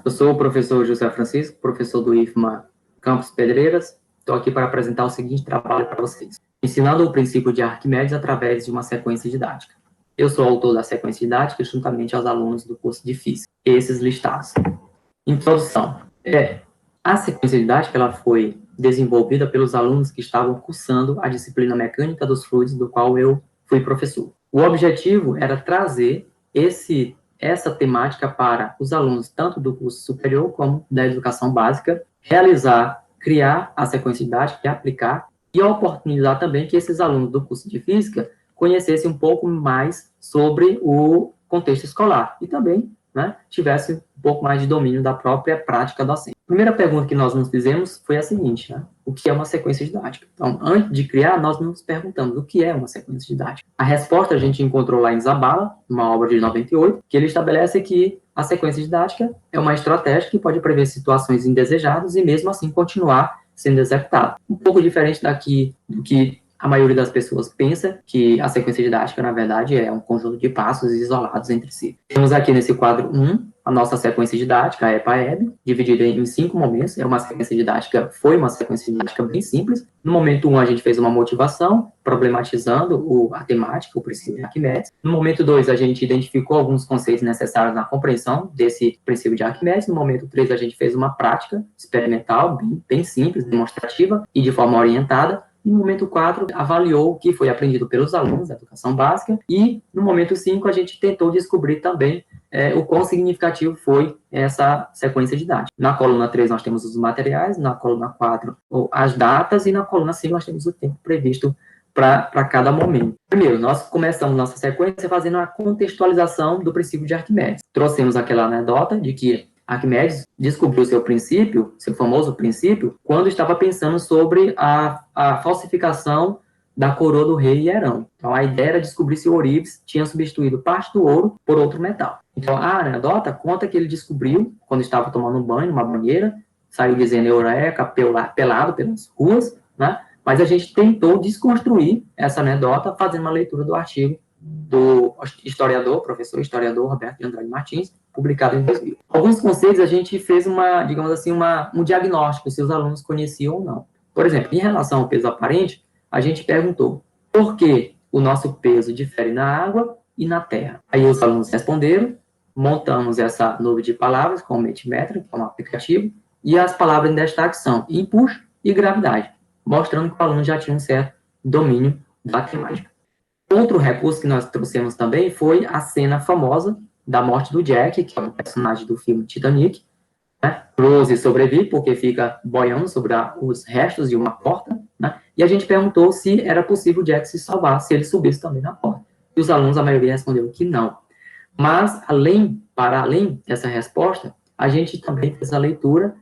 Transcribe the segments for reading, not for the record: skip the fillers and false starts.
Eu sou o professor José Francisco, professor do IFMA Campus Pedreiras. Estou aqui para apresentar o seguinte trabalho para vocês: ensinando o princípio de Arquimedes através de uma sequência didática. Eu sou autor da sequência didática juntamente aos alunos do curso de Física, esses listados. Introdução. A sequência didática ela foi desenvolvida pelos alunos que estavam cursando a disciplina Mecânica dos Fluidos, do qual eu fui professor. O objetivo era trazer essa temática para os alunos, tanto do curso superior como da educação básica, criar a sequência didática e aplicar, e oportunizar também que esses alunos do curso de Física conhecessem um pouco mais sobre o contexto escolar e também tivesse um pouco mais de domínio da própria prática docente. A primeira pergunta que nós nos fizemos foi a seguinte: o que é uma sequência didática? Então, antes de criar, nós nos perguntamos o que é uma sequência didática. A resposta a gente encontrou lá em Zabala, uma obra de 98, que ele estabelece que a sequência didática é uma estratégia que pode prever situações indesejadas e, mesmo assim, continuar sendo executada. Um pouco diferente do que a maioria das pessoas pensa, que a sequência didática, na verdade, é um conjunto de passos isolados entre si. Temos aqui nesse quadro 1, a nossa sequência didática, a EPA-EB, dividida em 5 momentos. Foi uma sequência didática bem simples. No momento 1, a gente fez uma motivação, problematizando a temática, o princípio de Arquimedes. No momento 2, a gente identificou alguns conceitos necessários na compreensão desse princípio de Arquimedes. No momento 3, a gente fez uma prática experimental, bem simples, demonstrativa e de forma orientada. No momento 4, avaliou o que foi aprendido pelos alunos da educação básica. E no momento 5, a gente tentou descobrir também o quão significativo foi essa sequência didática. Na coluna 3, nós temos os materiais, na coluna 4, as datas, e na coluna 5, nós temos o tempo previsto para cada momento. Primeiro, nós começamos nossa sequência fazendo a contextualização do princípio de Arquimedes. Trouxemos aquela anedota de que Arquimedes descobriu seu famoso princípio, quando estava pensando sobre a falsificação da coroa do rei Hierão. Então, a ideia era descobrir se o Ourives tinha substituído parte do ouro por outro metal. Então, a anedota conta que ele descobriu, quando estava tomando um banho numa banheira, saiu dizendo eureka, pelado pelas ruas, mas a gente tentou desconstruir essa anedota fazendo uma leitura do artigo do professor historiador Roberto de Andrade Martins, publicado em 2000. Alguns conceitos a gente fez um diagnóstico, se os alunos conheciam ou não. Por exemplo, em relação ao peso aparente, a gente perguntou por que o nosso peso difere na água e na terra. Aí os alunos responderam, montamos essa nuvem de palavras com o Mentimeter, que é um aplicativo, e as palavras em destaque são empuxo e gravidade, mostrando que o aluno já tinha um certo domínio da temática. Outro recurso que nós trouxemos também foi a cena famosa da morte do Jack, que é um personagem do filme Titanic. Rose sobrevive porque fica boiando sobre os restos de uma porta, e a gente perguntou se era possível o Jack se salvar, se ele subisse também na porta. E os alunos, a maioria, responderam que não. Mas, para além dessa resposta, a gente também fez a leitura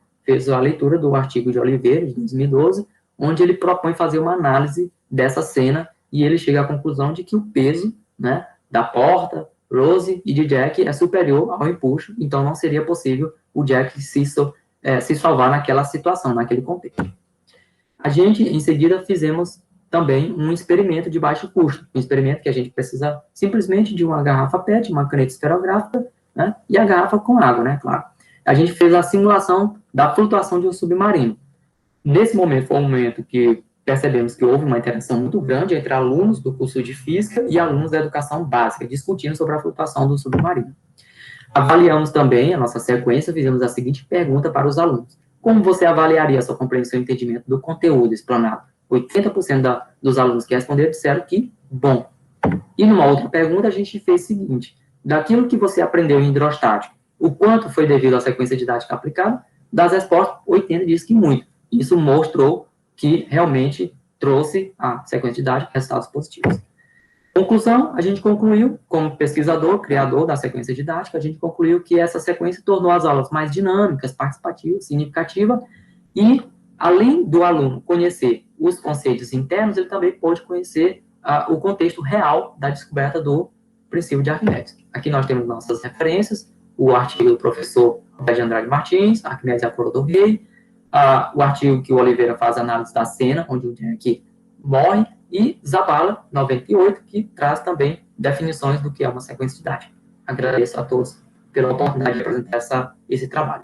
do artigo de Oliveira, de 2012, onde ele propõe fazer uma análise dessa cena, e ele chega à conclusão de que o peso da porta, Rose e de Jack é superior ao empuxo, então não seria possível o Jack se salvar naquela situação, naquele contexto. A gente, em seguida, fizemos também um experimento de baixo custo, um experimento que a gente precisa simplesmente de uma garrafa PET, uma caneta esferográfica, e a garrafa com água, claro. A gente fez a simulação da flutuação de um submarino. Nesse momento, foi um momento que percebemos que houve uma interação muito grande entre alunos do curso de Física e alunos da educação básica, discutindo sobre a flutuação do submarino. Avaliamos também a nossa sequência, fizemos a seguinte pergunta para os alunos: como você avaliaria a sua compreensão e entendimento do conteúdo explanado? 80% dos alunos que responderam disseram que bom. E numa outra pergunta, a gente fez o seguinte: daquilo que você aprendeu em hidrostático, o quanto foi devido à sequência didática aplicada? Das respostas, 80% diz que muito. Isso mostrou que realmente trouxe a sequência didática resultados positivos. Conclusão, a gente concluiu, como pesquisador, criador da sequência didática, a gente concluiu que essa sequência tornou as aulas mais dinâmicas, participativas, significativas, e além do aluno conhecer os conceitos internos, ele também pode conhecer o contexto real da descoberta do princípio de Arquimedes. Aqui nós temos nossas referências, o artigo do professor Roberto de Andrade Martins, Arquimedes e a coroa do rei, o artigo que o Oliveira faz análise da cena, onde o Jack morre, e Zabala, 98, que traz também definições do que é uma sequência didática. Agradeço a todos pela oportunidade de apresentar esse trabalho.